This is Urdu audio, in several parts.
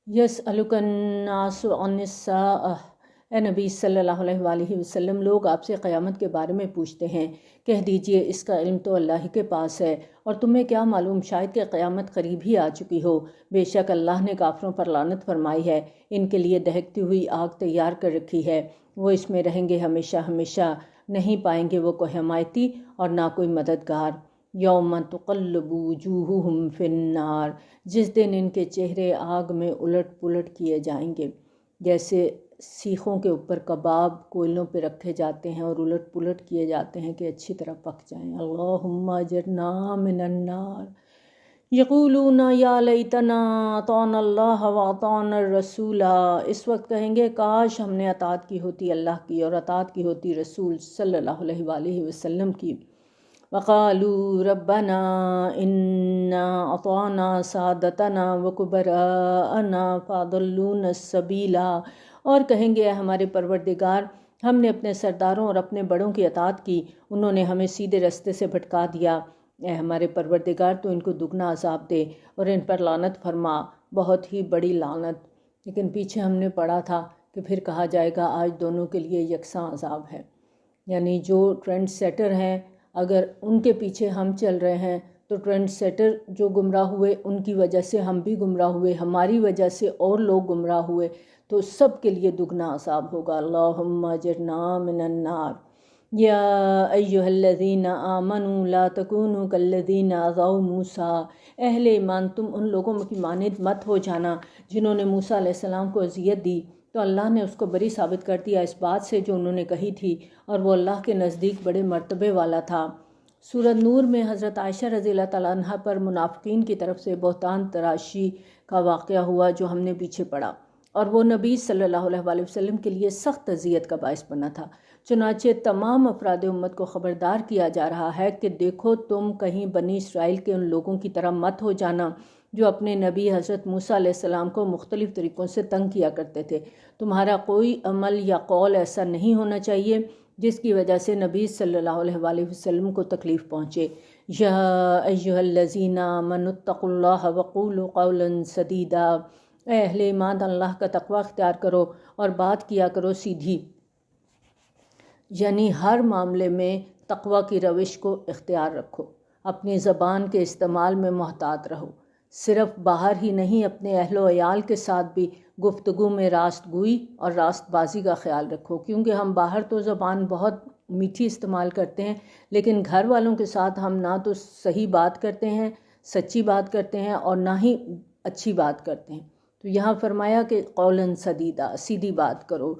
یسألک الناس عن الساعۃ، اے نبی صلی اللہ علیہ وآلہ وسلم، لوگ آپ سے قیامت کے بارے میں پوچھتے ہیں، کہہ دیجئے اس کا علم تو اللہ کے پاس ہے، اور تمہیں کیا معلوم شاید کہ قیامت قریب ہی آ چکی ہو۔ بے شک اللہ نے کافروں پر لعنت فرمائی ہے، ان کے لیے دہکتی ہوئی آگ تیار کر رکھی ہے، وہ اس میں رہیں گے ہمیشہ ہمیشہ، نہیں پائیں گے وہ کوئی حمایتی اور نہ کوئی مددگار۔ یوم تقلب وجوہہم فی النار، جس دن ان کے چہرے آگ میں الٹ پلٹ کیے جائیں گے، جیسے سیخوں کے اوپر کباب کوئلوں پہ رکھے جاتے ہیں اور الٹ پلٹ کیے جاتے ہیں کہ اچھی طرح پک جائیں۔ اللہم اجرنا من النار۔ یقولون یا لیتنا اطعنا اللہ واطعنا الرسول، اس وقت کہیں گے کاش ہم نے اطاعت کی ہوتی اللہ کی اور اطاعت کی ہوتی رسول صلی اللہ علیہ وآلہ وسلم کی۔ وقالوا ربنا انا اطعنا سادتنا وکبراءنا فاضلونا السبیل، اور کہیں گے ہمارے پروردگار، ہم نے اپنے سرداروں اور اپنے بڑوں کی اطاعت کی، انہوں نے ہمیں سیدھے راستے سے بھٹکا دیا۔ اے ہمارے پروردگار، تو ان کو دگنا عذاب دے اور ان پر لعنت فرما، بہت ہی بڑی لعنت۔ لیکن پیچھے ہم نے پڑھا تھا کہ پھر کہا جائے گا آج دونوں کے لیے یکساں عذاب ہے، یعنی جو ٹرینڈ سیٹر ہیں اگر ان کے پیچھے ہم چل رہے ہیں تو ٹرینڈ سیٹر جو گمراہ ہوئے ان کی وجہ سے ہم بھی گمراہ ہوئے، ہماری وجہ سے اور لوگ گمراہ ہوئے، تو سب کے لیے دگنا عذاب ہوگا۔ اللہم اجرنا من النار۔ یا ایہا الذین آمنوا لا تکونوا کالذین آذوا موسیٰ، اہل ایمان تم ان لوگوں کی مانند مت ہو جانا جنہوں نے موسیٰ علیہ السلام کو اذیت دی، تو اللہ نے اس کو بری ثابت کر دیا اس بات سے جو انہوں نے کہی تھی، اور وہ اللہ کے نزدیک بڑے مرتبے والا تھا۔ سورۃ نور میں حضرت عائشہ رضی اللہ تعالیٰ عنہ پر منافقین کی طرف سے بہتان تراشی کا واقعہ ہوا جو ہم نے پیچھے پڑھا، اور وہ نبی صلی اللہ علیہ وآلہ وسلم کے لیے سخت اذیت کا باعث بنا تھا۔ چنانچہ تمام افراد امت کو خبردار کیا جا رہا ہے کہ دیکھو تم کہیں بنی اسرائیل کے ان لوگوں کی طرح مت ہو جانا جو اپنے نبی حضرت موسیٰ علیہ السلام کو مختلف طریقوں سے تنگ کیا کرتے تھے۔ تمہارا کوئی عمل یا قول ایسا نہیں ہونا چاہیے جس کی وجہ سے نبی صلی اللہ علیہ وآلہ وسلم کو تکلیف پہنچے۔ یا ایہا الذین آمنوا اتقوا اللہ وقولوا قولا سدیدا، اے اہل ایمان اللہ کا تقوی اختیار کرو اور بات کیا کرو سیدھی، یعنی ہر معاملے میں تقوی کی روش کو اختیار رکھو، اپنی زبان کے استعمال میں محتاط رہو، صرف باہر ہی نہیں اپنے اہل و عیال کے ساتھ بھی گفتگو میں راست گوئی اور راست بازی کا خیال رکھو، کیونکہ ہم باہر تو زبان بہت میٹھی استعمال کرتے ہیں لیکن گھر والوں کے ساتھ ہم نہ تو صحیح بات کرتے ہیں، سچی بات کرتے ہیں، اور نہ ہی اچھی بات کرتے ہیں۔ تو یہاں فرمایا کہ قولاً سدیدا، سیدھی بات کرو۔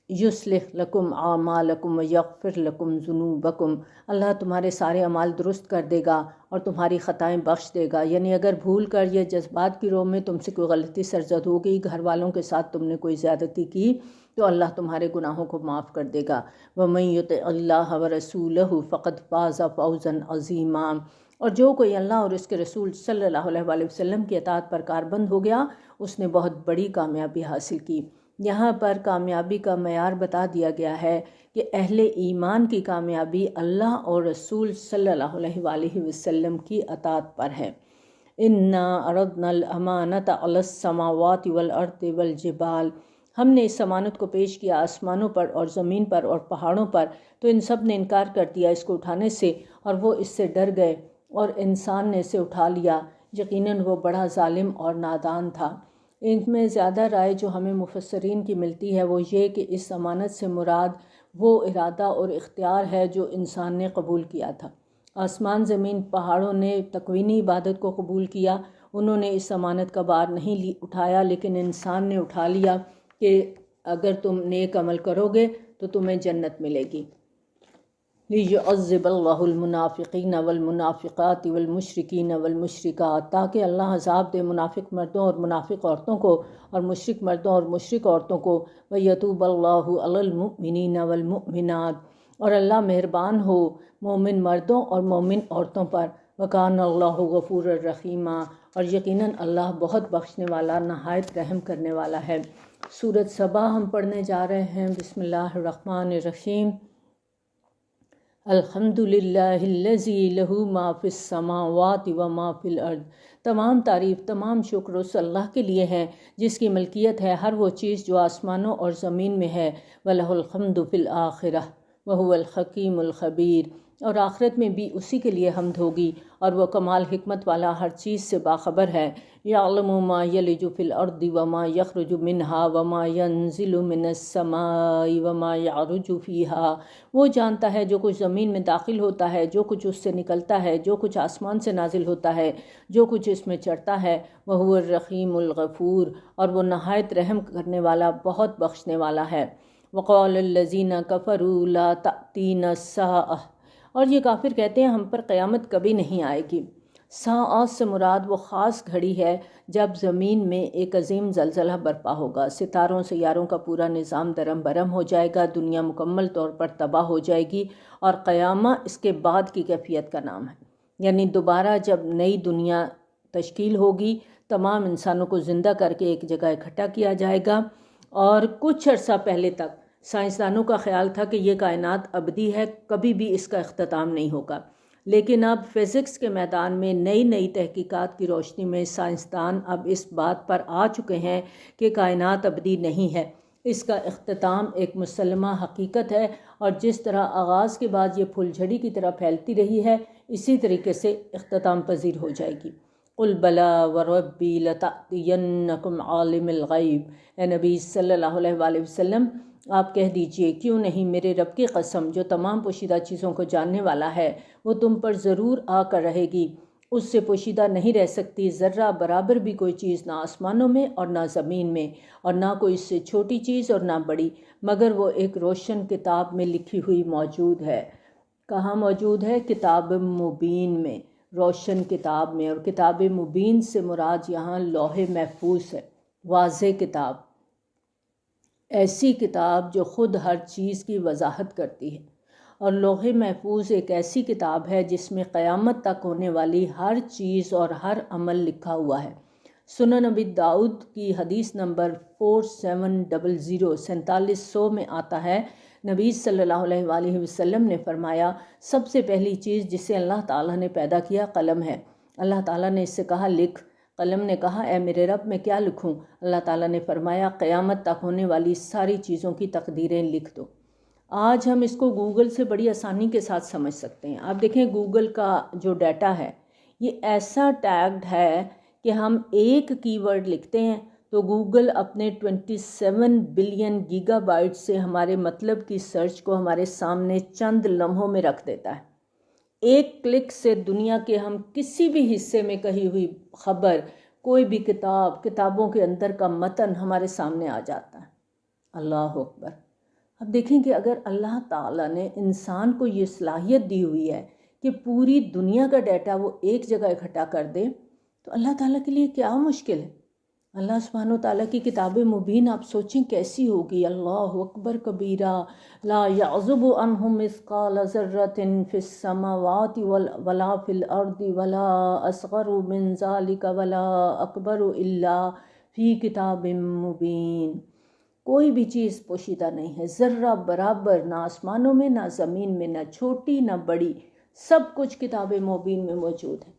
یصلح لکم اعمالکم ویغفر لکم ذنوبکم، اللہ تمہارے سارے اعمال درست کر دے گا اور تمہاری خطائیں بخش دے گا، یعنی اگر بھول کر یا جذبات کی رو میں تم سے کوئی غلطی سرزد ہو گئی، گھر والوں کے ساتھ تم نے کوئی زیادتی کی، تو اللہ تمہارے گناہوں کو معاف کر دے گا۔ وَمَن یُطِعِ اللَّهَ وَرَسُولَهُ فَقَدْ فَازَ فَوْزًا عَظِیمًا، اور جو کوئی اللہ اور اس کے رسول صلی اللہ علیہ وآلہ وسلم کی اطاعت پر کاربند ہو گیا، اس نے بہت بڑی کامیابی حاصل کی۔ یہاں پر کامیابی کا معیار بتا دیا گیا ہے کہ اہل ایمان کی کامیابی اللہ اور رسول صلی اللہ علیہ وآلہ وسلم کی اطاعت پر ہے۔ اِنَّا عَرَضْنَا الْأَمَانَةَ عَلَى السَّمَاوَاتِ وَالْأَرْضِ وَالْجِبَالِ، ہم نے اس امانت کو پیش کیا آسمانوں پر اور زمین پر اور پہاڑوں پر، تو ان سب نے انکار کر دیا اس کو اٹھانے سے، اور وہ اس سے ڈر گئے اور انسان نے اسے اٹھا لیا، یقیناً وہ بڑا ظالم اور نادان تھا۔ ان میں زیادہ رائے جو ہمیں مفسرین کی ملتی ہے وہ یہ کہ اس امانت سے مراد وہ ارادہ اور اختیار ہے جو انسان نے قبول کیا تھا۔ آسمان زمین پہاڑوں نے تکوینی عبادت کو قبول کیا، انہوں نے اس امانت کا بار نہیں اٹھایا، لیکن انسان نے اٹھا لیا کہ اگر تم نیک عمل کرو گے تو تمہیں جنت ملے گی۔ لِيُعَذِّبَ اللَّهُ الْمُنَافِقِينَ وَالْمُنَافِقَاتِ وَالْمُشْرِكِينَ وَالْمُشْرِكَاتِ، تاکہ اللہ عذاب دے منافق مردوں اور منافق عورتوں کو اور مشرک مردوں اور مشرک عورتوں کو، وَيَتُوبَ اللَّهُ عَلَى الْمُؤْمِنِينَ وَالْمُؤْمِنَاتِ، اور اللہ مہربان ہو مومن مردوں اور مومن عورتوں پر، وَكَانَ اللَّهُ غَفُورًا رَحِيمًا، اور یقیناً اللہ بہت بخشنے والا نہایت رحم کرنے والا ہے۔ سورۃ سبا ہم پڑھنے جا رہے ہیں۔ بسم اللہ الرحمن الرحیم۔ الحمدللہ الذی لہ ما فی السماوات و ما فی الارض، تمام تعریف تمام شکر اس اللہ کے لیے ہے جس کی ملکیت ہے ہر وہ چیز جو آسمانوں اور زمین میں ہے، وَلَهُ الْحَمْدُ فِي الْآخِرَةِ وَهُوَ الْحَكِيمُ الْخَبِيرُ، اور آخرت میں بھی اسی کے لیے حمد ہوگی اور وہ کمال حکمت والا ہر چیز سے باخبر ہے۔ یعلم ما یلج فی الارض وما یخرج منها وما ینزل من السماء وما یعرج فیہا، وہ جانتا ہے جو کچھ زمین میں داخل ہوتا ہے، جو کچھ اس سے نکلتا ہے، جو کچھ آسمان سے نازل ہوتا ہے، جو کچھ اس میں چڑھتا ہے، وہو الرحیم الغفور، اور وہ نہایت رحم کرنے والا بہت بخشنے والا ہے۔ وقال الذین کفروا لا تأتینا الساعۃ، اور یہ کافر کہتے ہیں ہم پر قیامت کبھی نہیں آئے گی۔ ساعت سے مراد وہ خاص گھڑی ہے جب زمین میں ایک عظیم زلزلہ برپا ہوگا، ستاروں سیاروں کا پورا نظام درم برم ہو جائے گا، دنیا مکمل طور پر تباہ ہو جائے گی، اور قیامہ اس کے بعد کی کیفیت کا نام ہے، یعنی دوبارہ جب نئی دنیا تشکیل ہوگی، تمام انسانوں کو زندہ کر کے ایک جگہ اکٹھا کیا جائے گا۔ اور کچھ عرصہ پہلے تک سائنسدانوں کا خیال تھا کہ یہ کائنات ابدی ہے، کبھی بھی اس کا اختتام نہیں ہوگا، لیکن اب فزکس کے میدان میں نئی نئی تحقیقات کی روشنی میں سائنسدان اب اس بات پر آ چکے ہیں کہ کائنات ابدی نہیں ہے، اس کا اختتام ایک مسلمہ حقیقت ہے، اور جس طرح آغاز کے بعد یہ پھول جھڑی کی طرح پھیلتی رہی ہے، اسی طریقے سے اختتام پذیر ہو جائے گی۔ قل بلا وربی لتأتینکم عالم الغیب، اے نبی صلی اللہ علیہ وآلہ وسلم آپ کہہ دیجئے کیوں نہیں، میرے رب کی قسم جو تمام پوشیدہ چیزوں کو جاننے والا ہے، وہ تم پر ضرور آ کر رہے گی، اس سے پوشیدہ نہیں رہ سکتی ذرہ برابر بھی کوئی چیز، نہ آسمانوں میں اور نہ زمین میں، اور نہ کوئی اس سے چھوٹی چیز اور نہ بڑی، مگر وہ ایک روشن کتاب میں لکھی ہوئی موجود ہے۔ کہاں موجود ہے؟ کتاب مبین میں، روشن کتاب میں، اور کتاب مبین سے مراد یہاں لوح محفوظ ہے، واضح کتاب، ایسی کتاب جو خود ہر چیز کی وضاحت کرتی ہے۔ اور لوح محفوظ ایک ایسی کتاب ہے جس میں قیامت تک ہونے والی ہر چیز اور ہر عمل لکھا ہوا ہے۔ سنن ابی داؤد کی حدیث نمبر 4700 4700 میں آتا ہے، نبی صلی اللہ علیہ وآلہ وسلم نے فرمایا، سب سے پہلی چیز جسے اللہ تعالیٰ نے پیدا کیا قلم ہے۔ اللہ تعالیٰ نے اس سے کہا لکھ۔ قلم نے کہا اے میرے رب میں کیا لکھوں؟ اللہ تعالیٰ نے فرمایا قیامت تک ہونے والی ساری چیزوں کی تقدیریں لکھ دو۔ آج ہم اس کو گوگل سے بڑی آسانی کے ساتھ سمجھ سکتے ہیں۔ آپ دیکھیں گوگل کا جو ڈیٹا ہے یہ ایسا ٹیگڈ ہے کہ ہم ایک کی ورڈ لکھتے ہیں تو گوگل اپنے 27 بلین گیگا بائٹ سے ہمارے مطلب کی سرچ کو ہمارے سامنے چند لمحوں میں رکھ دیتا ہے۔ ایک کلک سے دنیا کے ہم کسی بھی حصے میں کہی ہوئی خبر، کوئی بھی کتاب، کتابوں کے اندر کا متن ہمارے سامنے آ جاتا ہے۔ اللہ اکبر۔ اب دیکھیں کہ اگر اللہ تعالیٰ نے انسان کو یہ صلاحیت دی ہوئی ہے کہ پوری دنیا کا ڈیٹا وہ ایک جگہ اکٹھا کر دے، تو اللہ تعالیٰ کے لیے کیا مشکل ہے؟ اللہ سبحانہ وتعالیٰ کی کتاب مبین آپ سوچیں کیسی ہوگی۔ اللہ اکبر کبیرہ، لا یعزب عنہ مثقال ذرۃ فی السماوات ولا فی الارض ولا اصغر من ذلک ولا اکبر الا فی کتاب مبین۔ کوئی بھی چیز پوشیدہ نہیں ہے، ذرہ برابر، نہ آسمانوں میں نہ زمین میں، نہ چھوٹی نہ بڑی، سب کچھ کتاب مبین میں موجود ہے۔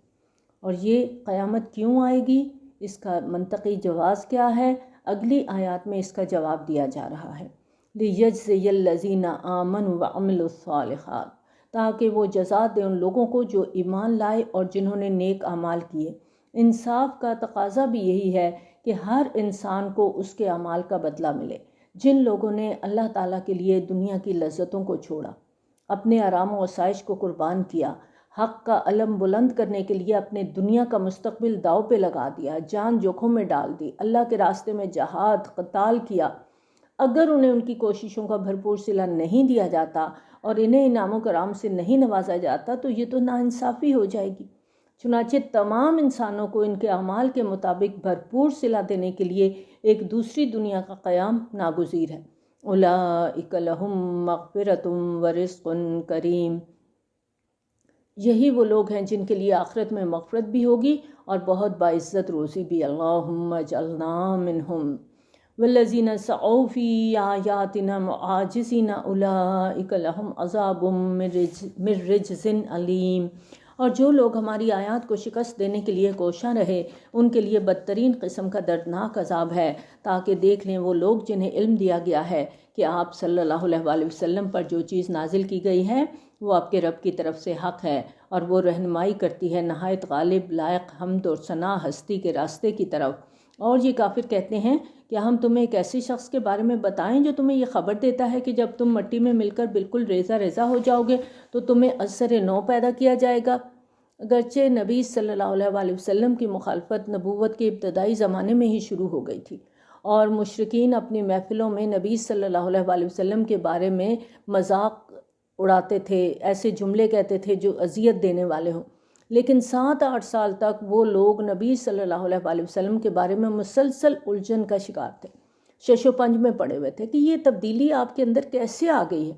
اور یہ قیامت کیوں آئے گی؟ اس کا منطقی جواز کیا ہے؟ اگلی آیات میں اس کا جواب دیا جا رہا ہے، لِيَجْزِيَ الَّذِينَ آمَنُوا وَعَمِلُوا الصَّالِحَاتِ، تاکہ وہ جزا دے ان لوگوں کو جو ایمان لائے اور جنہوں نے نیک اعمال کیے۔ انصاف کا تقاضا بھی یہی ہے کہ ہر انسان کو اس کے اعمال کا بدلہ ملے۔ جن لوگوں نے اللہ تعالیٰ کے لیے دنیا کی لذتوں کو چھوڑا، اپنے آرام و آسائش کو قربان کیا، حق کا علم بلند کرنے کے لیے اپنے دنیا کا مستقبل داؤ پہ لگا دیا، جان جوکھوں میں ڈال دی، اللہ کے راستے میں جہاد قتال کیا، اگر انہیں ان کی کوششوں کا بھرپور صلہ نہیں دیا جاتا اور انہیں انعام و کرام سے نہیں نوازا جاتا تو یہ تو ناانصافی ہو جائے گی۔ چنانچہ تمام انسانوں کو ان کے اعمال کے مطابق بھرپور صلہ دینے کے لیے ایک دوسری دنیا کا قیام ناگزیر ہے۔ اولئک لہم مغفرۃ ورزق کریم، یہی وہ لوگ ہیں جن کے لیے آخرت میں مغفرت بھی ہوگی اور بہت باعزت روزی بھی۔ اللہم اجعلنا منہم۔ والذین سعوا فی آیاتنا معاجزین اولئک لہم عذاب من رجز علیم، اور جو لوگ ہماری آیات کو شکست دینے کے لیے کوشاں رہے ان کے لیے بدترین قسم کا دردناک عذاب ہے، تاکہ دیکھ لیں وہ لوگ جنہیں علم دیا گیا ہے کہ آپ صلی اللہ علیہ وآلہ وسلم پر جو چیز نازل کی گئی ہے وہ آپ کے رب کی طرف سے حق ہے، اور وہ رہنمائی کرتی ہے نہایت غالب لائق حمد اور ثنا ہستی کے راستے کی طرف۔ اور یہ کافر کہتے ہیں کہ ہم تمہیں ایک ایسے شخص کے بارے میں بتائیں جو تمہیں یہ خبر دیتا ہے کہ جب تم مٹی میں مل کر بالکل ریزہ ریزہ ہو جاؤ گے تو تمہیں از سر نو پیدا کیا جائے گا۔ اگرچہ نبی صلی اللہ علیہ وآلہ وسلم کی مخالفت نبوت کے ابتدائی زمانے میں ہی شروع ہو گئی تھی، اور مشرکین اپنی محفلوں میں نبی صلی اللہ علیہ وآلہ وسلم کے بارے میں مذاق اڑاتے تھے، ایسے جملے کہتے تھے جو اذیت دینے والے ہوں، لیکن 7-8 سال تک وہ لوگ نبی صلی اللہ علیہ وآلہ وسلم کے بارے میں مسلسل الجھن کا شکار تھے، شش و پنج میں پڑے ہوئے تھے کہ یہ تبدیلی آپ کے اندر کیسے آ گئی ہے۔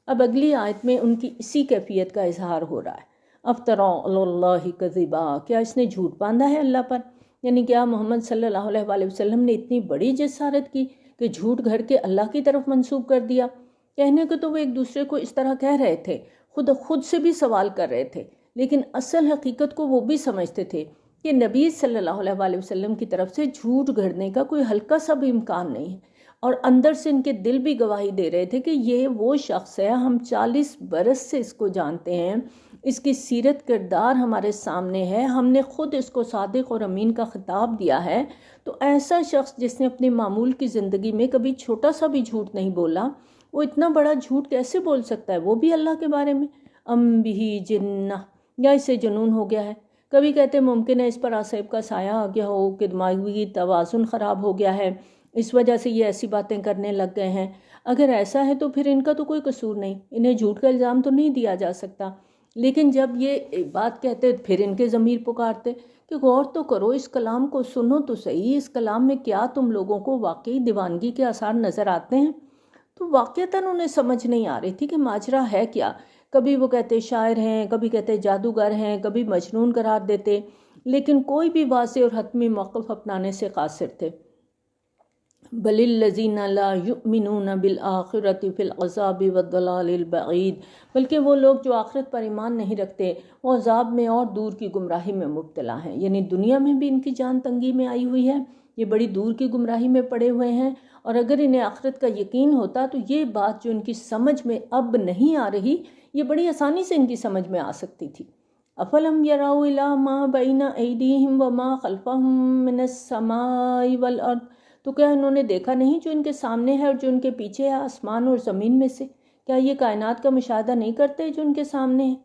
اب اگلی آیت میں ان کی اسی کیفیت کا اظہار ہو رہا ہے۔ افترا علی اللہ کذبا، کیا اس نے جھوٹ باندھا ہے اللہ پر؟ یعنی کیا محمد صلی اللہ علیہ وآلہ وسلم نے اتنی بڑی جسارت کی کہ جھوٹ گھڑ کے اللہ کی طرف منسوب کر دیا؟ کہنے کو تو وہ ایک دوسرے کو اس طرح کہہ رہے تھے، خود سے بھی سوال کر رہے تھے، لیکن اصل حقیقت کو وہ بھی سمجھتے تھے کہ نبی صلی اللہ علیہ وآلہ وسلم کی طرف سے جھوٹ گھڑنے کا کوئی ہلکا سا بھی امکان نہیں ہے، اور اندر سے ان کے دل بھی گواہی دے رہے تھے کہ یہ وہ شخص ہے، ہم 40 برس سے اس کو جانتے ہیں، اس کی سیرت کردار ہمارے سامنے ہے، ہم نے خود اس کو صادق اور امین کا خطاب دیا ہے، تو ایسا شخص جس نے اپنی معمول کی زندگی میں کبھی چھوٹا سا بھی جھوٹ نہیں بولا، وہ اتنا بڑا جھوٹ کیسے بول سکتا ہے، وہ بھی اللہ کے بارے میں؟ ام بھی جنہ، یا اسے جنون ہو گیا ہے؟ کبھی کہتے ممکن ہے اس پر عصیب کا سایہ آ گیا ہو کہ دماغی توازن خراب ہو گیا ہے، اس وجہ سے یہ ایسی باتیں کرنے لگ گئے ہیں۔ اگر ایسا ہے تو پھر ان کا تو کوئی قصور نہیں، انہیں جھوٹ کا الزام تو نہیں دیا جا سکتا، لیکن جب یہ بات کہتے پھر ان کے ضمیر پکارتے کہ غور تو کرو، اس کلام کو سنو تو صحیح، اس کلام میں کیا تم لوگوں کو واقعی دیوانگی کے آثار نظر آتے ہیں؟ تو واقعتاً انہیں سمجھ نہیں آ رہی تھی کہ ماجرا ہے کیا۔ کبھی وہ کہتے شاعر ہیں، کبھی کہتے جادوگر ہیں، کبھی مجنون قرار دیتے، لیکن کوئی بھی واضح اور حتمی موقف اپنانے سے قاصر تھے۔ بل الذین لا یؤمنون بالآخرۃ فی العذاب والضلال البعید، بلکہ وہ لوگ جو آخرت پر ایمان نہیں رکھتے وہ عذاب میں اور دور کی گمراہی میں مبتلا ہیں، یعنی دنیا میں بھی ان کی جان تنگی میں آئی ہوئی ہے، یہ بڑی دور کی گمراہی میں پڑے ہوئے ہیں، اور اگر انہیں آخرت کا یقین ہوتا تو یہ بات جو ان کی سمجھ میں اب نہیں آ رہی، یہ بڑی آسانی سے ان کی سمجھ میں آ سکتی تھی۔ افلم یروا الی ما بین ایدیہم وما خلفہم من السماء والارض، تو کیا انہوں نے دیکھا نہیں جو ان کے سامنے ہے اور جو ان کے پیچھے ہے آسمان اور زمین میں سے؟ کیا یہ کائنات کا مشاہدہ نہیں کرتے جو ان کے سامنے ہے؟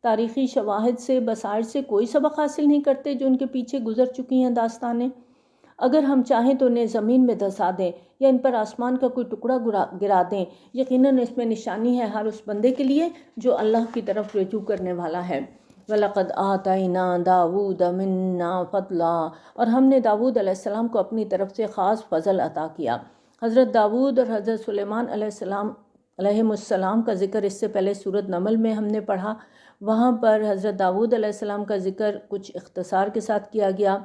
تاریخی شواہد سے، بصائر سے کوئی سبق حاصل نہیں کرتے جو ان کے پیچھے گزر چکی ہیں داستانیں؟ اگر ہم چاہیں تو انہیں زمین میں دھسا دیں یا ان پر آسمان کا کوئی ٹکڑا گرا دیں، یقیناً اس میں نشانی ہے ہر اس بندے کے لیے جو اللہ کی طرف رجوع کرنے والا ہے۔ وَلَقَدْ آتَيْنَا دَاوُودَ مِنَّا فَضْلًا، اور ہم نے داود علیہ السلام کو اپنی طرف سے خاص فضل عطا کیا۔ حضرت داود اور حضرت سلیمان علیہ السلام کا ذکر اس سے پہلے سورۃ نمل میں ہم نے پڑھا، وہاں پر حضرت داود علیہ السلام کا ذکر کچھ اختصار کے ساتھ کیا گیا۔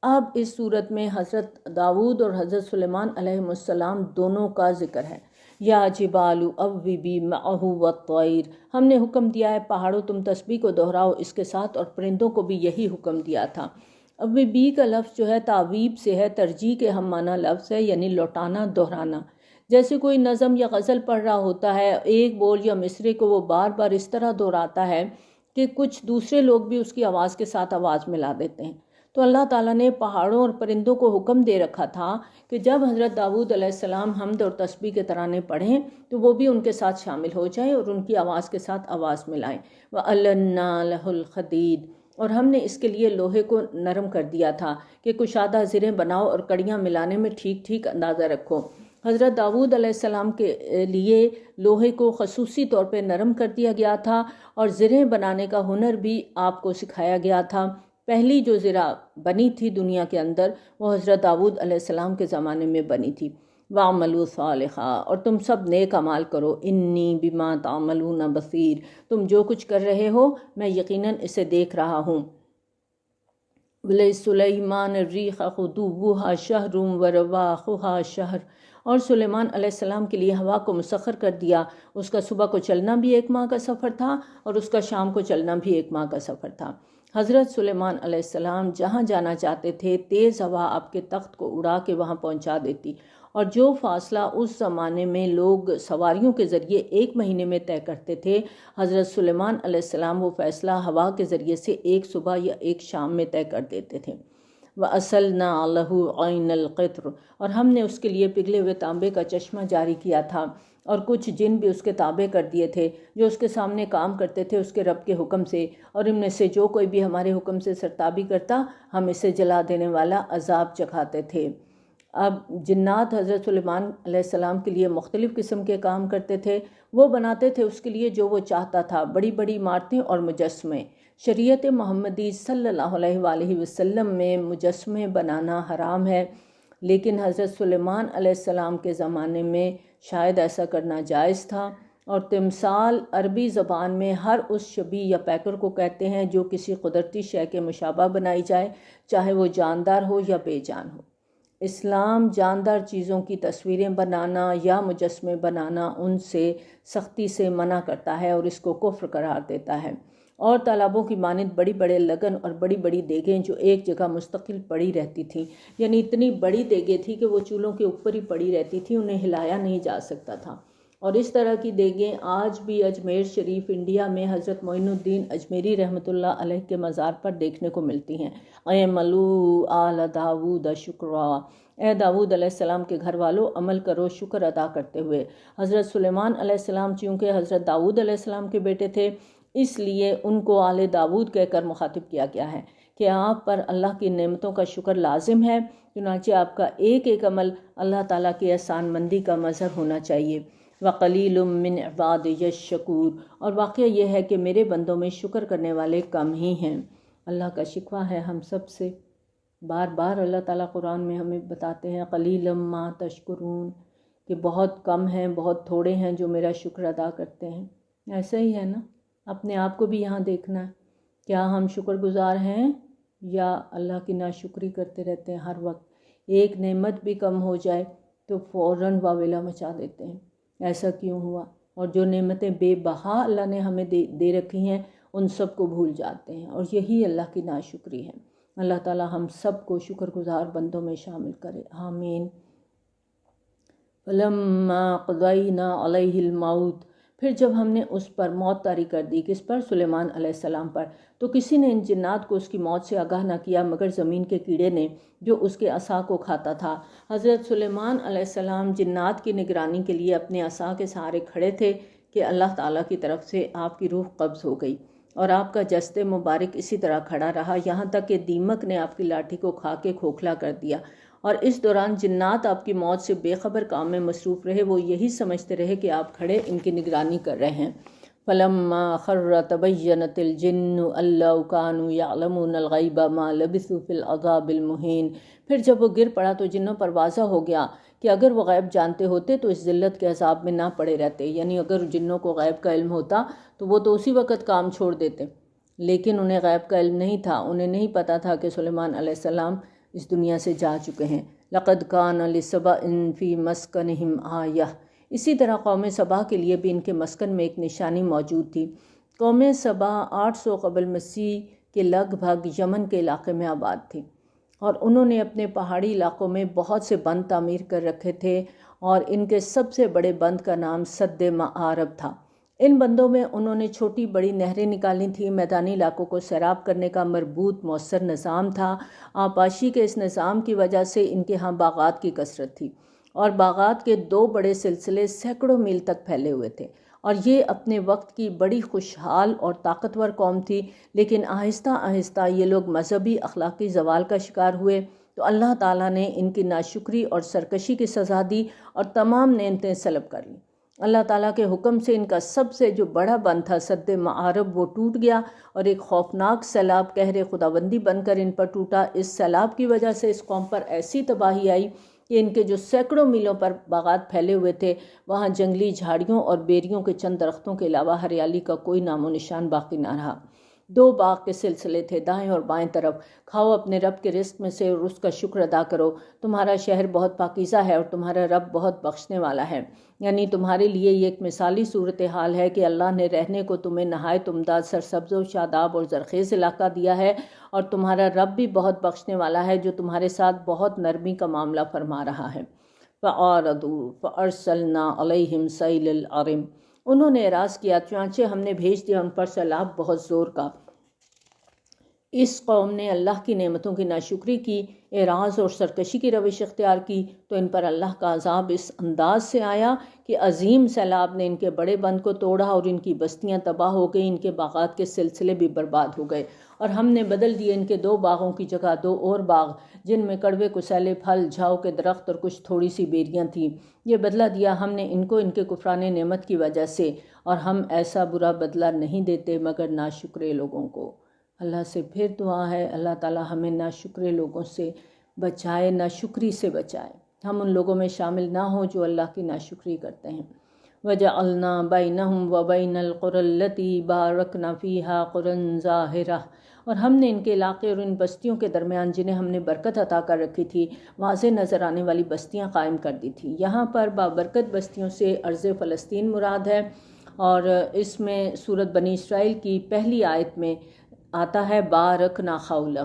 اب اس صورت میں حضرت داود اور حضرت سلیمان علیہ السلام دونوں کا ذکر ہے۔ یا جبال اوبی معہ والطیر، ہم نے حکم دیا ہے پہاڑوں تم تسبیح کو دہراؤ اس کے ساتھ، اور پرندوں کو بھی یہی حکم دیا تھا۔ اوبی کا لفظ جو ہے تعویب سے ہے، ترجیح کے ہم معنی لفظ ہے، یعنی لوٹانا، دہرانا۔ جیسے کوئی نظم یا غزل پڑھ رہا ہوتا ہے، ایک بول یا مصرے کو وہ بار بار اس طرح دہراتا ہے کہ کچھ دوسرے لوگ بھی اس کی آواز کے ساتھ آواز ملا دیتے ہیں۔ تو اللہ تعالیٰ نے پہاڑوں اور پرندوں کو حکم دے رکھا تھا کہ جب حضرت داود علیہ السلام حمد اور تسبیح کے ترانے پڑھیں تو وہ بھی ان کے ساتھ شامل ہو جائیں اور ان کی آواز کے ساتھ آواز ملائیں۔ وَأَلَنَّا لَهُ الْحَدِيدَ، اور ہم نے اس کے لیے لوہے کو نرم کر دیا تھا کہ کشادہ زریں بناؤ اور کڑیاں ملانے میں ٹھیک ٹھیک اندازہ رکھو۔ حضرت داود علیہ السلام کے لیے لوہے کو خصوصی طور پہ نرم کر دیا گیا تھا، اور زریں بنانے کا ہنر بھی آپ کو سکھایا گیا تھا۔ پہلی جو زرہ بنی تھی دنیا کے اندر وہ حضرت داود علیہ السلام کے زمانے میں بنی تھی۔ وَعْمَلُوا صَالِحًا، اور تم سب نیک اعمال کرو، اِنِّی بِمَا تَعْمَلُونَ بَصِیر، تم جو کچھ کر رہے ہو میں یقیناً اسے دیکھ رہا ہوں۔ وَلِسُلَيْمَانَ الرِّيحَ غُدُوُّهَا شَهْرٌ وَرَوَاحُهَا شَهْرٌ، اور سلیمان علیہ السلام کے لیے ہوا کو مسخر کر دیا، اس کا صبح کو چلنا بھی 1 ماہ کا سفر تھا اور اس کا شام کو چلنا بھی 1 ماہ کا سفر تھا۔ حضرت سلیمان علیہ السلام جہاں جانا چاہتے تھے تیز ہوا آپ کے تخت کو اڑا کے وہاں پہنچا دیتی، اور جو فاصلہ اس زمانے میں لوگ سواریوں کے ذریعے 1 مہینے میں طے کرتے تھے، حضرت سلیمان علیہ السلام وہ فیصلہ ہوا کے ذریعے سے 1 صبح یا 1 شام میں طے کر دیتے تھے۔ وَأَسَلْنَا لَهُ عَيْنَ الْقِطْرِ، اور ہم نے اس کے لیے پگھلے ہوئے تانبے کا چشمہ جاری کیا تھا، اور کچھ جن بھی اس کے تابع کر دیے تھے جو اس کے سامنے کام کرتے تھے اس کے رب کے حکم سے، اور ان میں سے جو کوئی بھی ہمارے حکم سے سرتابی کرتا ہم اسے جلا دینے والا عذاب چکھاتے تھے۔ اب جنات حضرت سلیمان علیہ السلام کے لیے مختلف قسم کے کام کرتے تھے، وہ بناتے تھے اس کے لیے جو وہ چاہتا تھا، بڑی بڑی عمارتیں اور مجسمے۔ شریعت محمدی صلی اللہ علیہ وآلہ وسلم میں مجسمے بنانا حرام ہے، لیکن حضرت سلیمان علیہ السلام کے زمانے میں شاید ایسا کرنا جائز تھا، اور تمثال عربی زبان میں ہر اس شبیہ یا پیکر کو کہتے ہیں جو کسی قدرتی شے کے مشابہ بنائی جائے، چاہے وہ جاندار ہو یا بے جان ہو۔ اسلام جاندار چیزوں کی تصویریں بنانا یا مجسمے بنانا ان سے سختی سے منع کرتا ہے اور اس کو کفر قرار دیتا ہے۔ اور تالابوں کی مانند بڑی بڑے لگن اور بڑی بڑی دیگیں جو ایک جگہ مستقل پڑی رہتی تھیں، یعنی اتنی بڑی دیگیں تھیں کہ وہ چولہوں کے اوپر ہی پڑی رہتی تھیں، انہیں ہلایا نہیں جا سکتا تھا۔ اور اس طرح کی دیگیں آج بھی اجمیر شریف انڈیا میں حضرت معین الدین اجمیری رحمۃ اللہ علیہ کے مزار پر دیکھنے کو ملتی ہیں۔ اعملوا آل داود شکرا، اے داود علیہ السلام کے گھر والوں عمل کرو شکر ادا کرتے ہوئے۔ حضرت سلیمان علیہ السلام چونکہ حضرت داود علیہ السلام کے بیٹے تھے، اس لیے ان کو آل داود کہہ کر مخاطب کیا گیا ہے کہ آپ پر اللہ کی نعمتوں کا شکر لازم ہے، چنانچہ آپ کا ایک ایک عمل اللہ تعالیٰ کی احسان مندی کا مظہر ہونا چاہیے۔ وَقَلِيلٌ مِّنْ عِبَادِيَ الشَّكُورُ، اور واقعہ یہ ہے کہ میرے بندوں میں شکر کرنے والے کم ہی ہیں۔ اللہ کا شکوہ ہے ہم سب سے، بار بار اللہ تعالیٰ قرآن میں ہمیں بتاتے ہیں قَلِيلًا مَا تَشْكُرُونَ، کہ بہت کم ہیں، بہت تھوڑے ہیں جو میرا شکر ادا کرتے ہیں۔ ایسا ہی ہے نا، اپنے آپ کو بھی یہاں دیکھنا ہے، کیا ہم شکر گزار ہیں یا اللہ کی ناشکری کرتے رہتے ہیں ہر وقت؟ ایک نعمت بھی کم ہو جائے تو فوراً واویلا مچا دیتے ہیں، ایسا کیوں ہوا؟ اور جو نعمتیں بے بہا اللہ نے ہمیں دے رکھی ہیں ان سب کو بھول جاتے ہیں، اور یہی اللہ کی ناشکری ہے۔ اللہ تعالیٰ ہم سب کو شکر گزار بندوں میں شامل کرے، آمین۔ فَلَمَّا قَضَيْنَا عَلَيْهِ الْمَوْتَ، پھر جب ہم نے اس پر موت طاری کر دی، کس پر؟ سلیمان علیہ السلام پر، تو کسی نے ان جنات کو اس کی موت سے آگاہ نہ کیا مگر زمین کے کیڑے نے جو اس کے عصا کو کھاتا تھا۔ حضرت سلیمان علیہ السلام جنات کی نگرانی کے لیے اپنے عصا کے سہارے کھڑے تھے کہ اللہ تعالیٰ کی طرف سے آپ کی روح قبض ہو گئی، اور آپ کا جسد مبارک اسی طرح کھڑا رہا یہاں تک کہ دیمک نے آپ کی لاٹھی کو کھا کے کھوکھلا کر دیا، اور اس دوران جنات آپ کی موت سے بے خبر کام میں مصروف رہے، وہ یہی سمجھتے رہے کہ آپ کھڑے ان کی نگرانی کر رہے ہیں۔ فَلَمَّا خَرَّ تَبَيَّنَتِ الْجِنُّ أَن لَّوْ كَانُوا يَعْلَمُونَ الْغَيْبَ مَا لَبِثُوا فِي الْعَذَابِ الْمُهِينِ، پھر جب وہ گر پڑا تو جنوں پر واضح ہو گیا کہ اگر وہ غیب جانتے ہوتے تو اس ذلت کے عذاب میں نہ پڑے رہتے، یعنی اگر جنوں کو غیب کا علم ہوتا تو وہ تو اسی وقت کام چھوڑ دیتے، لیکن انہیں غیب کا علم نہیں تھا، انہیں نہیں پتا تھا کہ سلیمان علیہ السلام اس دنیا سے جا چکے ہیں۔ لَقَدْ كَانَ لِسَبَإٍ فِي مَسْكَنِهِمْ آیَةٌ، اسی طرح قوم سبا کے لیے بھی ان کے مسکن میں ایک نشانی موجود تھی۔ قوم سبا 800 قبل مسیح کے لگ بھگ یمن کے علاقے میں آباد تھی، اور انہوں نے اپنے پہاڑی علاقوں میں بہت سے بند تعمیر کر رکھے تھے، اور ان کے سب سے بڑے بند کا نام سد معارب تھا۔ ان بندوں میں انہوں نے چھوٹی بڑی نہریں نکالی تھیں، میدانی علاقوں کو سیراب کرنے کا مربوط مؤثر نظام تھا۔ آبپاشی کے اس نظام کی وجہ سے ان کے ہاں باغات کی کثرت تھی، اور باغات کے 2 بڑے سلسلے سینکڑوں میل تک پھیلے ہوئے تھے، اور یہ اپنے وقت کی بڑی خوشحال اور طاقتور قوم تھی، لیکن آہستہ آہستہ یہ لوگ مذہبی اخلاقی زوال کا شکار ہوئے تو اللہ تعالیٰ نے ان کی ناشکری اور سرکشی کی سزا دی اور تمام نعمتیں سلب کر لیں۔ اللہ تعالیٰ کے حکم سے ان کا سب سے جو بڑا بند تھا سد معارب، وہ ٹوٹ گیا، اور ایک خوفناک سیلاب قہر خداوندی بن کر ان پر ٹوٹا۔ اس سیلاب کی وجہ سے اس قوم پر ایسی تباہی آئی کہ ان کے جو سینکڑوں میلوں پر باغات پھیلے ہوئے تھے وہاں جنگلی جھاڑیوں اور بیریوں کے چند درختوں کے علاوہ ہریالی کا کوئی نام و نشان باقی نہ رہا۔ 2 باغ کے سلسلے تھے، دائیں اور بائیں طرف۔ کھاؤ اپنے رب کے رزق میں سے اور اس کا شکر ادا کرو، تمہارا شہر بہت پاکیزہ ہے اور تمہارا رب بہت بخشنے والا ہے۔ یعنی تمہارے لیے یہ ایک مثالی صورتحال ہے کہ اللہ نے رہنے کو تمہیں نہایت عمدہ سرسبز و شاداب اور زرخیز علاقہ دیا ہے، اور تمہارا رب بھی بہت بخشنے والا ہے جو تمہارے ساتھ بہت نرمی کا معاملہ فرما رہا ہے۔ فَأَعْرَضُوا فَأَرْسَلْنَا عَلَيْهِمْ سَيْلَ الْعَرِمِ، انہوں نے اعراض کیا، چنانچہ ہم نے بھیج دیا ان پر سیلاب بہت زور کا۔ اس قوم نے اللہ کی نعمتوں کی ناشکری کی، اعراض اور سرکشی کی روش اختیار کی، تو ان پر اللہ کا عذاب اس انداز سے آیا کہ عظیم سیلاب نے ان کے بڑے بند کو توڑا اور ان کی بستیاں تباہ ہو گئیں، ان کے باغات کے سلسلے بھی برباد ہو گئے، اور ہم نے بدل دیے ان کے 2 باغوں کی جگہ 2 اور باغ، جن میں کڑوے کسیلے پھل، جھاؤ کے درخت اور کچھ تھوڑی سی بیریاں تھیں۔ یہ بدلہ دیا ہم نے ان کو ان کے کفران نعمت کی وجہ سے، اور ہم ایسا برا بدلہ نہیں دیتے مگر ناشکرے لوگوں کو۔ اللہ سے پھر دعا ہے اللہ تعالیٰ ہمیں ناشکرے لوگوں سے بچائے، ناشکری سے بچائے، ہم ان لوگوں میں شامل نہ ہوں جو اللہ کی ناشکری کرتے ہیں۔ وَجَعَلْنَا بَيْنَهُمْ وَبَيْنَ الْقُرَى الَّتِي بَارَكْنَا فِيهَا قُرًى ظَاهِرَةً، اور ہم نے ان کے علاقے اور ان بستیوں کے درمیان جنہیں ہم نے برکت عطا کر رکھی تھی، واضح نظر آنے والی بستیاں قائم کر دی تھی۔ یہاں پر بابرکت بستیوں سے ارض فلسطین مراد ہے، اور اس میں سورۃ بنی اسرائیل کی پہلی آیت میں آتا ہے بارکنا حولہ۔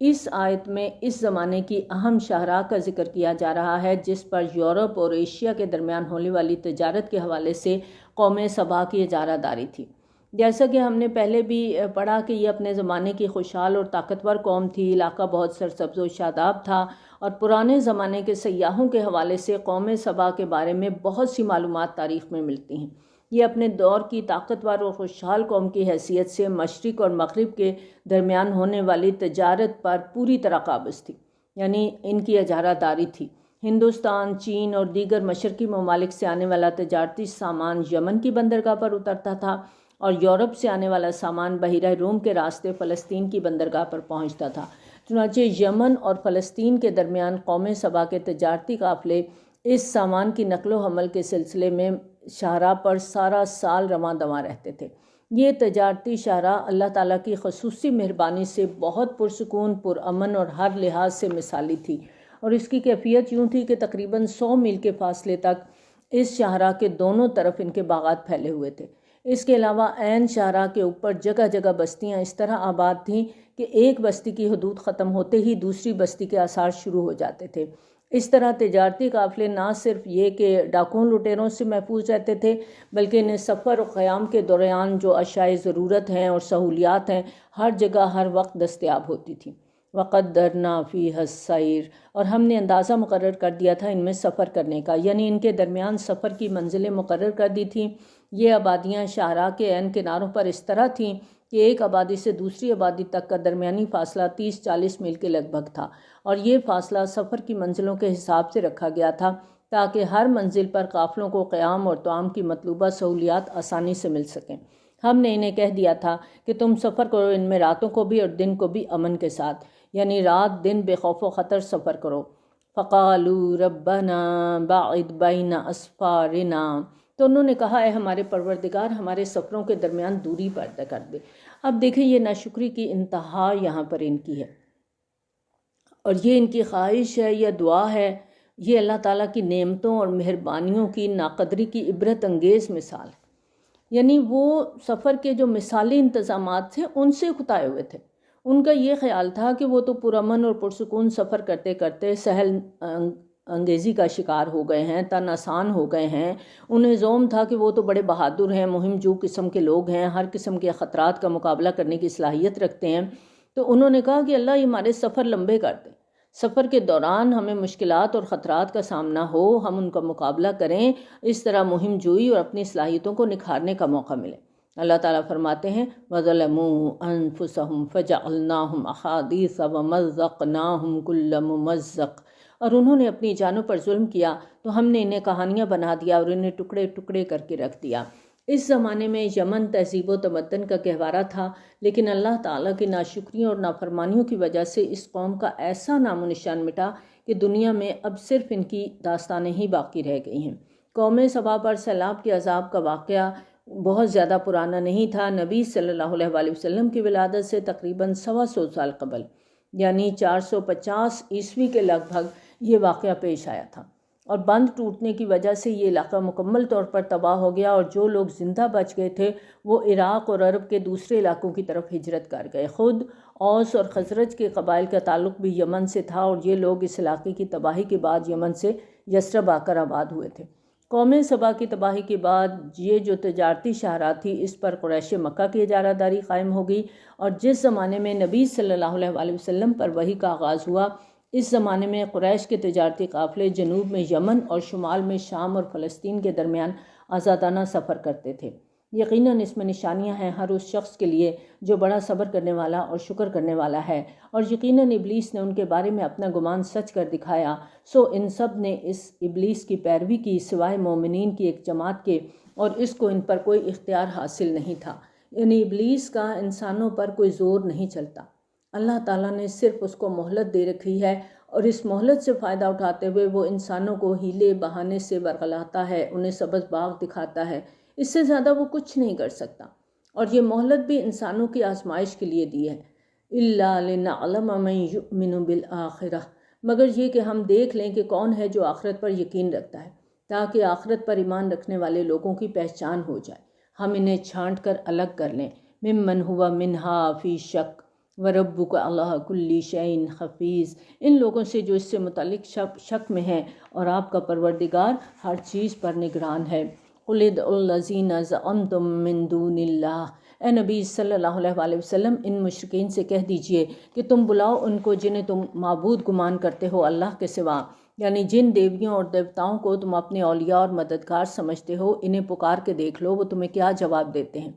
اس آیت میں اس زمانے کی اہم شاہراہ کا ذکر کیا جا رہا ہے جس پر یورپ اور ایشیا کے درمیان ہونے والی تجارت کے حوالے سے قوم سبا کی اجارہ داری تھی۔ جیسا کہ ہم نے پہلے بھی پڑھا کہ یہ اپنے زمانے کی خوشحال اور طاقتور قوم تھی، علاقہ بہت سرسبز و شاداب تھا، اور پرانے زمانے کے سیاحوں کے حوالے سے قوم سبا کے بارے میں بہت سی معلومات تاریخ میں ملتی ہیں۔ یہ اپنے دور کی طاقتور اور خوشحال قوم کی حیثیت سے مشرق اور مغرب کے درمیان ہونے والی تجارت پر پوری طرح قابض تھی، یعنی ان کی اجارہ داری تھی۔ ہندوستان، چین اور دیگر مشرقی ممالک سے آنے والا تجارتی سامان یمن کی بندرگاہ پر اترتا تھا، اور یورپ سے آنے والا سامان بحیرہ روم کے راستے فلسطین کی بندرگاہ پر پہنچتا تھا۔ چنانچہ یمن اور فلسطین کے درمیان قوم سبا کے تجارتی قافلے اس سامان کی نقل و حمل کے سلسلے میں شاہراہ پر سارا سال رواں دواں رہتے تھے۔ یہ تجارتی شاہراہ اللہ تعالیٰ کی خصوصی مہربانی سے بہت پرسکون، پرامن اور ہر لحاظ سے مثالی تھی، اور اس کی کیفیت یوں تھی کہ تقریباً 100 میل کے فاصلے تک اس شاہراہ کے دونوں طرف ان کے باغات پھیلے ہوئے تھے۔ اس کے علاوہ عین شاہراہ کے اوپر جگہ جگہ بستیاں اس طرح آباد تھیں کہ ایک بستی کی حدود ختم ہوتے ہی دوسری بستی کے آثار شروع ہو جاتے تھے۔ اس طرح تجارتی قافلے نہ صرف یہ کہ ڈاکوؤں لٹیروں سے محفوظ رہتے تھے، بلکہ انہیں سفر و قیام کے دوران جو اشیاء ضرورت ہیں اور سہولیات ہیں ہر جگہ ہر وقت دستیاب ہوتی تھیں۔ وَقَدَّرْنَا فِيهَا السَّيْرَ، اور ہم نے اندازہ مقرر کر دیا تھا ان میں سفر کرنے کا، یعنی ان کے درمیان سفر کی منزلیں مقرر کر دی تھیں۔ یہ آبادیاں شاہراہ کے عین کناروں پر اس طرح تھیں کہ ایک آبادی سے دوسری آبادی تک کا درمیانی فاصلہ 30-40 میل کے لگ بھگ تھا، اور یہ فاصلہ سفر کی منزلوں کے حساب سے رکھا گیا تھا تاکہ ہر منزل پر قافلوں کو قیام اور طعام کی مطلوبہ سہولیات آسانی سے مل سکیں۔ ہم نے انہیں کہہ دیا تھا کہ تم سفر کرو ان میں راتوں کو بھی اور دن کو بھی امن کے ساتھ، یعنی رات دن بے خوف و خطر سفر کرو۔ فَقَالُوا رَبَّنَا بَاعِدْ بَيْنَ أَسْفَارِنَا، تو انہوں نے کہا اے ہمارے پروردگار ہمارے سفروں کے درمیان دوری پیدا کر دے۔ اب دیکھیں یہ ناشکری کی انتہا یہاں پر ان کی ہے، اور یہ ان کی خواہش ہے یا دعا ہے، یہ اللہ تعالیٰ کی نعمتوں اور مہربانیوں کی ناقدری کی عبرت انگیز مثال ہے۔ یعنی وہ سفر کے جو مثالی انتظامات تھے ان سے اکتائے ہوئے تھے۔ ان کا یہ خیال تھا کہ وہ تو پرامن اور پرسکون سفر کرتے کرتے سہل انگیزی کا شکار ہو گئے ہیں، تن آسان ہو گئے ہیں۔ انہیں زوم تھا کہ وہ تو بڑے بہادر ہیں، مہم جو قسم کے لوگ ہیں، ہر قسم کے خطرات کا مقابلہ کرنے کی صلاحیت رکھتے ہیں۔ تو انہوں نے کہا کہ اللہ یہ ہمارے سفر لمبے کر دے، سفر کے دوران ہمیں مشکلات اور خطرات کا سامنا ہو، ہم ان کا مقابلہ کریں، اس طرح مہم جوئی اور اپنی صلاحیتوں کو نکھارنے کا موقع ملے۔ اللہ تعالیٰ فرماتے ہیں وَظَلَمُوا أَنفُسَهُمْ فَجَعَلْنَاهُمْ أَحَادِيثَ وَمَزَّقْنَاهُمْ كُلَّ مُمَزَّقٍ، اور انہوں نے اپنی جانوں پر ظلم کیا تو ہم نے انہیں کہانیاں بنا دیا اور انہیں ٹکڑے ٹکڑے کر کے رکھ دیا۔ اس زمانے میں یمن تہذیب و تمدن کا گہوارہ تھا، لیکن اللہ تعالیٰ کی ناشکریوں اور نافرمانیوں کی وجہ سے اس قوم کا ایسا نام و نشان مٹا کہ دنیا میں اب صرف ان کی داستانیں ہی باقی رہ گئی ہیں۔ قوم سبا پر سیلاب کے عذاب کا واقعہ بہت زیادہ پرانا نہیں تھا۔ نبی صلی اللہ علیہ وآلہ وسلم کی ولادت سے تقریباً 125 سال قبل یعنی 450 عیسوی کے لگ بھگ یہ واقعہ پیش آیا تھا، اور بند ٹوٹنے کی وجہ سے یہ علاقہ مکمل طور پر تباہ ہو گیا، اور جو لوگ زندہ بچ گئے تھے وہ عراق اور عرب کے دوسرے علاقوں کی طرف ہجرت کر گئے۔ خود اوس اور خزرج کے قبائل کا تعلق بھی یمن سے تھا، اور یہ لوگ اس علاقے کی تباہی کے بعد یمن سے یثرب آ کر آباد ہوئے تھے۔ قوم سبا کی تباہی کے بعد یہ جو تجارتی شاہراہ تھی اس پر قریش مکہ کی اجارہ داری قائم ہو گئی، اور جس زمانے میں نبی صلی اللہ علیہ وآلہ وسلم پر وحی کا آغاز ہوا، اس زمانے میں قریش کے تجارتی قافلے جنوب میں یمن اور شمال میں شام اور فلسطین کے درمیان آزادانہ سفر کرتے تھے۔ یقیناً اس میں نشانیاں ہیں ہر اس شخص کے لیے جو بڑا صبر کرنے والا اور شکر کرنے والا ہے، اور یقیناً ابلیس نے ان کے بارے میں اپنا گمان سچ کر دکھایا، سو ان سب نے اس ابلیس کی پیروی کی سوائے مومنین کی ایک جماعت کے، اور اس کو ان پر کوئی اختیار حاصل نہیں تھا، یعنی ابلیس کا انسانوں پر کوئی زور نہیں چلتا۔ اللہ تعالیٰ نے صرف اس کو مہلت دے رکھی ہے، اور اس مہلت سے فائدہ اٹھاتے ہوئے وہ انسانوں کو ہیلے بہانے سے ورغلاتا ہے، انہیں سبز باغ دکھاتا ہے، اس سے زیادہ وہ کچھ نہیں کر سکتا۔ اور یہ مہلت بھی انسانوں کی آزمائش کے لیے دی ہے، إِلَّا لِنَعْلَمَ مَن يُؤْمِنُ بِالْآخِرَةِ، مگر یہ کہ ہم دیکھ لیں کہ کون ہے جو آخرت پر یقین رکھتا ہے، تاکہ آخرت پر ایمان رکھنے والے لوگوں کی پہچان ہو جائے، ہم انہیں چھانٹ کر الگ کر لیں۔ ممن ہوا منہا فی شک وربک علی کل شیء حفیظ، ان لوگوں سے جو اس سے متعلق شک میں ہیں، اور آپ کا پروردگار ہر چیز پر نگران ہے۔ قل ادعوا الذین زعمتم من دون اللہ، اے نبی صلی اللہ علیہ وآلہ وسلم ان مشرکین سے کہہ دیجئے کہ تم بلاؤ ان کو جنہیں تم معبود گمان کرتے ہو اللہ کے سوا، یعنی جن دیویوں اور دیوتاؤں کو تم اپنے اولیاء اور مددگار سمجھتے ہو، انہیں پکار کے دیکھ لو وہ تمہیں کیا جواب دیتے ہیں۔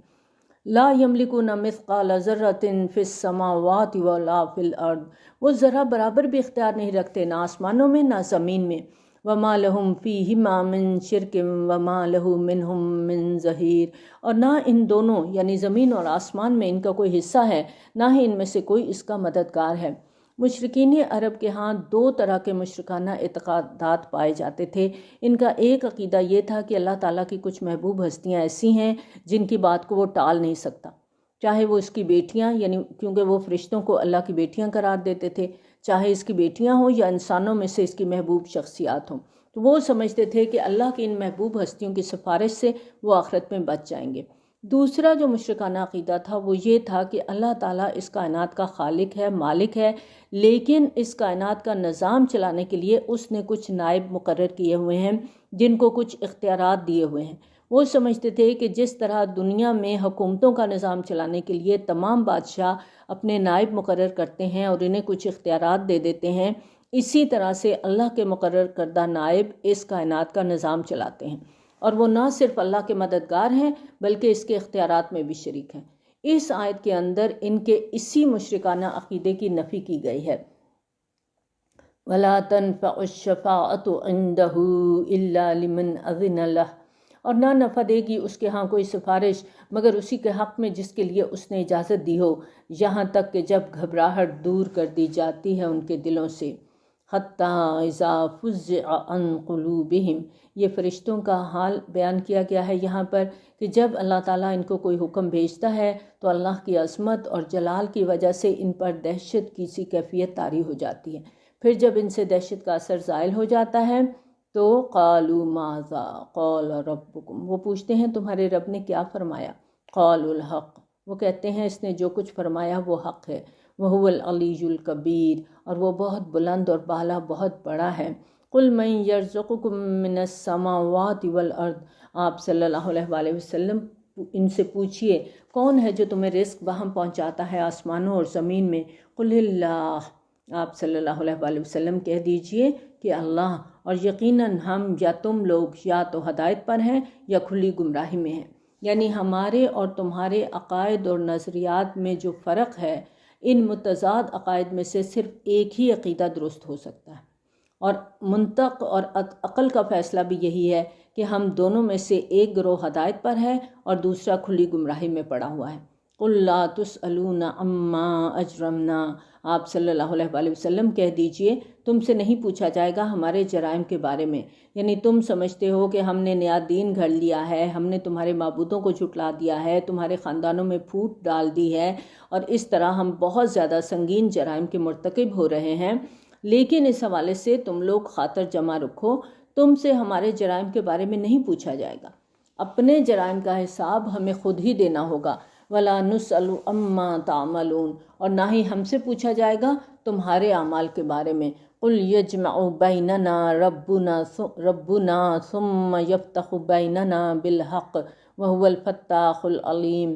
لا یملکون مثقال ذرۃ فی السماوات ولا فی الارض، وہ ذرہ برابر بھی اختیار نہیں رکھتے، نہ آسمانوں میں نہ زمین میں۔ وما لہم فیہما من شرک وما لہ منہم من ظہیر، اور نہ ان دونوں یعنی زمین اور آسمان میں ان کا کوئی حصہ ہے، نہ ہی ان میں سے کوئی اس کا مددگار ہے۔ مشرکین عرب کے ہاں دو طرح کے مشرکانہ اعتقادات پائے جاتے تھے۔ ان کا ایک عقیدہ یہ تھا کہ اللہ تعالیٰ کی کچھ محبوب ہستیاں ایسی ہیں جن کی بات کو وہ ٹال نہیں سکتا، چاہے وہ اس کی بیٹیاں، یعنی کیونکہ وہ فرشتوں کو اللہ کی بیٹیاں قرار دیتے تھے، چاہے اس کی بیٹیاں ہوں یا انسانوں میں سے اس کی محبوب شخصیات ہوں، تو وہ سمجھتے تھے کہ اللہ کی ان محبوب ہستیوں کی سفارش سے وہ آخرت میں بچ جائیں گے۔ دوسرا جو مشرکانہ عقیدہ تھا وہ یہ تھا کہ اللہ تعالیٰ اس کائنات کا خالق ہے، مالک ہے، لیکن اس کائنات کا نظام چلانے کے لیے اس نے کچھ نائب مقرر کیے ہوئے ہیں جن کو کچھ اختیارات دیے ہوئے ہیں۔ وہ سمجھتے تھے کہ جس طرح دنیا میں حکومتوں کا نظام چلانے کے لیے تمام بادشاہ اپنے نائب مقرر کرتے ہیں اور انہیں کچھ اختیارات دے دیتے ہیں، اسی طرح سے اللہ کے مقرر کردہ نائب اس کائنات کا نظام چلاتے ہیں، اور وہ نہ صرف اللہ کے مددگار ہیں بلکہ اس کے اختیارات میں بھی شریک ہیں۔ اس آیت کے اندر ان کے اسی مشرکانہ عقیدے کی نفی کی گئی ہے۔ وَلَا تَنْفَعُ الشَّفَاعَةُ عِنْدَهُ إِلَّا لِمَنْ أَذِنَ لَهُ، اور نہ نفع دے گی اس کے ہاں کوئی سفارش مگر اسی کے حق میں جس کے لیے اس نے اجازت دی ہو، یہاں تک کہ جب گھبراہٹ دور کر دی جاتی ہے ان کے دلوں سے۔ حَتَّى إِذَا فُزِّعَ عَنْ قُلُوبِهِمْ، یہ فرشتوں کا حال بیان کیا گیا ہے یہاں پر کہ جب اللہ تعالیٰ ان کو کوئی حکم بھیجتا ہے تو اللہ کی عظمت اور جلال کی وجہ سے ان پر دہشت کی سی کیفیت طاری ہو جاتی ہے۔ پھر جب ان سے دہشت کا اثر زائل ہو جاتا ہے تو قالوا ماذا قال ربکم، وہ پوچھتے ہیں تمہارے رب نے کیا فرمایا؟ قالوا الحق، وہ کہتے ہیں اس نے جو کچھ فرمایا وہ حق ہے۔ وہو العلی الکبیر، اور وہ بہت بلند اور بالا بہت بڑا ہے۔ قل من یرزقکم من السماوات والارض، آپ صلی اللہ علیہ وآلہ وسلم ان سے پوچھئے کون ہے جو تمہیں رزق بہم پہنچاتا ہے آسمانوں اور زمین میں؟ قل اللہ، آپ صلی اللہ علیہ وآلہ وسلم کہہ دیجئے کہ اللہ، اور یقیناً ہم یا تم لوگ یا تو ہدایت پر ہیں یا کھلی گمراہی میں ہیں۔ یعنی ہمارے اور تمہارے عقائد اور نظریات میں جو فرق ہے، ان متضاد عقائد میں سے صرف ایک ہی عقیدہ درست ہو سکتا ہے، اور منطق اور عقل کا فیصلہ بھی یہی ہے کہ ہم دونوں میں سے ایک گروہ ہدایت پر ہے اور دوسرا کھلی گمراہی میں پڑا ہوا ہے۔ قل لا تسألون عما اجرمنا، آپ صلی اللہ علیہ وآلہ وسلم کہہ دیجئے تم سے نہیں پوچھا جائے گا ہمارے جرائم کے بارے میں، یعنی تم سمجھتے ہو کہ ہم نے نیا دین گھڑ لیا ہے، ہم نے تمہارے معبودوں کو جھٹلا دیا ہے، تمہارے خاندانوں میں پھوٹ ڈال دی ہے، اور اس طرح ہم بہت زیادہ سنگین جرائم کے مرتکب ہو رہے ہیں، لیکن اس حوالے سے تم لوگ خاطر جمع رکھو، تم سے ہمارے جرائم کے بارے میں نہیں پوچھا جائے گا، اپنے جرائم کا حساب ہمیں خود ہی دینا ہوگا، وَلَا نُسْأَلُ عَمَّا تَعْمَلُونَ، اور نہ ہی ہم سے پوچھا جائے گا تمہارے اعمال کے بارے میں، قُلْ يَجْمَعُ بَيْنَنَا رَبُّنَا ثُمَّ يَفْتَحُ بَيْنَنَا بِالْحَقِّ وَهُوَ الْفَتَّاحُ الْعَلِيمُ،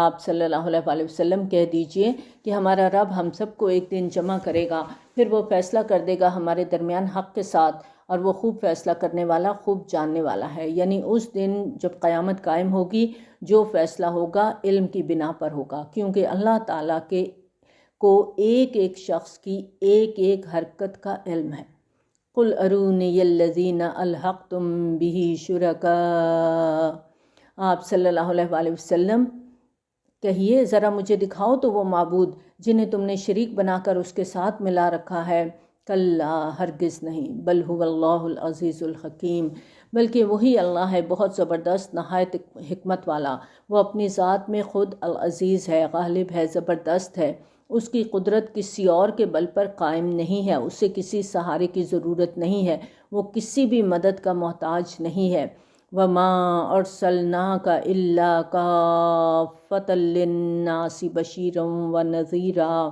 آپ صلی اللہ علیہ وآلہ وسلم کہہ دیجئے کہ ہمارا رب ہم سب کو ایک دن جمع کرے گا، پھر وہ فیصلہ کر دے گا ہمارے درمیان حق کے ساتھ، اور وہ خوب فیصلہ کرنے والا، خوب جاننے والا ہے، یعنی اس دن جب قیامت قائم ہوگی جو فیصلہ ہوگا علم کی بنا پر ہوگا، کیونکہ اللہ تعالیٰ کو ایک ایک شخص کی ایک ایک حرکت کا علم ہے۔ قُلْ أَرُونِيَ الَّذِينَ أَلْحَقْتُمْ بِهِ شُرَكَاءَ، آپ صلی اللہ علیہ وآلہ وسلم کہیے ذرا مجھے دکھاؤ تو وہ معبود جنہیں تم نے شریک بنا کر اس کے ساتھ ملا رکھا ہے، کلا ہرگز نہیں، بل هو اللہ العزیز الحکیم، بلکہ وہی اللہ ہے بہت زبردست نہایت حکمت والا، وہ اپنی ذات میں خود العزیز ہے، غالب ہے، زبردست ہے، اس کی قدرت کسی اور کے بل پر قائم نہیں ہے، اسے کسی سہارے کی ضرورت نہیں ہے، وہ کسی بھی مدد کا محتاج نہیں ہے، وَمَا أَرْسَلْنَاكَ إِلَّا كَافَّةً لِلنَّاسِ بَشِيرًا وَنَذِيرًا،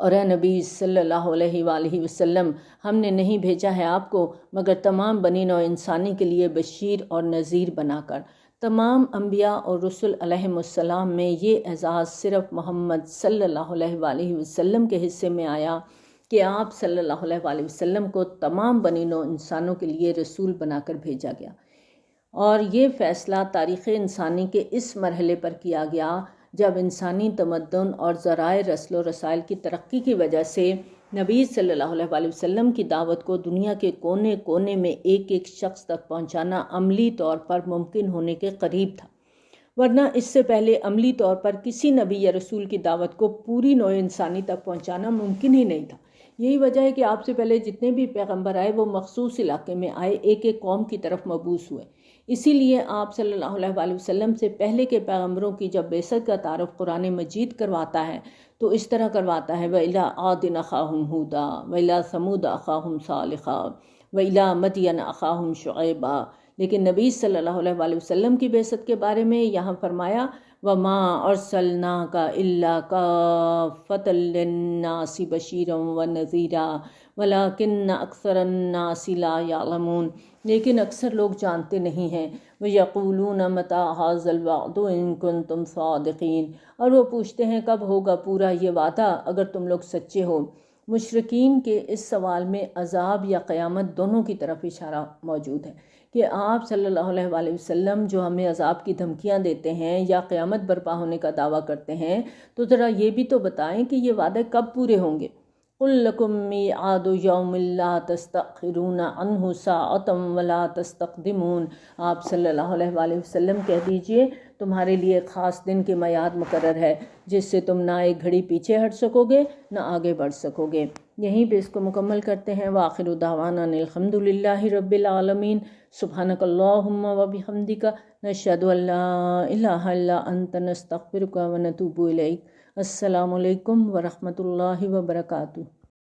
اور اے نبی صلی اللہ علیہ وآلہ وسلم ہم نے نہیں بھیجا ہے آپ کو مگر تمام بنی نوع انسانی کے لیے بشیر اور نذیر بنا کر۔ تمام انبیاء اور رسل علیہم السلام میں یہ اعزاز صرف محمد صلی اللہ علیہ وآلہ وسلم کے حصے میں آیا کہ آپ صلی اللہ علیہ وآلہ وسلم کو تمام بنی نوع انسانوں کے لیے رسول بنا کر بھیجا گیا، اور یہ فیصلہ تاریخ انسانی کے اس مرحلے پر کیا گیا جب انسانی تمدن اور ذرائع رسل و رسائل کی ترقی کی وجہ سے نبی صلی اللہ علیہ وآلہ وسلم کی دعوت کو دنیا کے کونے کونے میں ایک ایک شخص تک پہنچانا عملی طور پر ممکن ہونے کے قریب تھا، ورنہ اس سے پہلے عملی طور پر کسی نبی یا رسول کی دعوت کو پوری نوع انسانی تک پہنچانا ممکن ہی نہیں تھا۔ یہی وجہ ہے کہ آپ سے پہلے جتنے بھی پیغمبر آئے وہ مخصوص علاقے میں آئے، ایک ایک قوم کی طرف مبعوث ہوئے، اسی لیے آپ صلی اللہ علیہ وآلہ وسلم سے پہلے کے پیغمبروں کی جب بعثت کا تعارف قرآن مجید کرواتا ہے تو اس طرح کرواتا ہے وَإِلَىٰ عَادٍ أَخَاهُمْ هُودًا وَإِلَىٰ ثَمُودَ أَخَاهُمْ صَالِحًا وَإِلَىٰ مَدْيَنَ أَخَاهُمْ شُعَيْبًا، لیکن نبی صلی اللہ علیہ وآلہ وسلم کی بعثت کے بارے میں یہاں فرمایا وَمَا أَرْسَلْنَاكَ إِلَّا كَافَّةً لِلنَّاسِ بَشِيرًا وَنَذِيرًا وَلَٰكِنَّ أَكْثَرَ النَّاسِ لَا يَعْلَمُونَ، لیکن اکثر لوگ جانتے نہیں ہیں، وَيَقُولُونَ مَتَىٰ هَٰذَا الْوَعْدُ إِن كُنتُمْ صَادِقِينَ، اور وہ پوچھتے ہیں کب ہوگا پورا یہ وعدہ اگر تم لوگ سچے ہو۔ مشرکین کے اس سوال میں عذاب یا قیامت دونوں کی طرف اشارہ موجود ہے کہ آپ صلی اللہ علیہ وآلہ وسلم جو ہمیں عذاب کی دھمکیاں دیتے ہیں یا قیامت برپا ہونے کا دعویٰ کرتے ہیں تو ذرا یہ بھی تو بتائیں کہ یہ وعدے کب پورے ہوں گے۔ قُل لَكُم مِّيعَادُ يَوْمٍ لَّا تَسْتَأْخِرُونَ عَنْهُ سَاعَةً وَلَا تَسْتَقْدِمُونَ، آپ صلی اللہ علیہ وآلہ وسلم کہہ دیجئے تمہارے لیے ایک خاص دن کی میعاد مقرر ہے جس سے تم نہ ایک گھڑی پیچھے ہٹ سکو گے نہ آگے بڑھ سکو گے۔ یہیں پہ اس کو مکمل کرتے ہیں، وآخر دعوانا الحمد للہ رب العالمین، سبحانک اللہم وبحمدک، نشہد ان لا الہ الا انت، نستغفرک ونتوب الیک۔ السلام علیکم ورحمۃ اللہ وبرکاتہ۔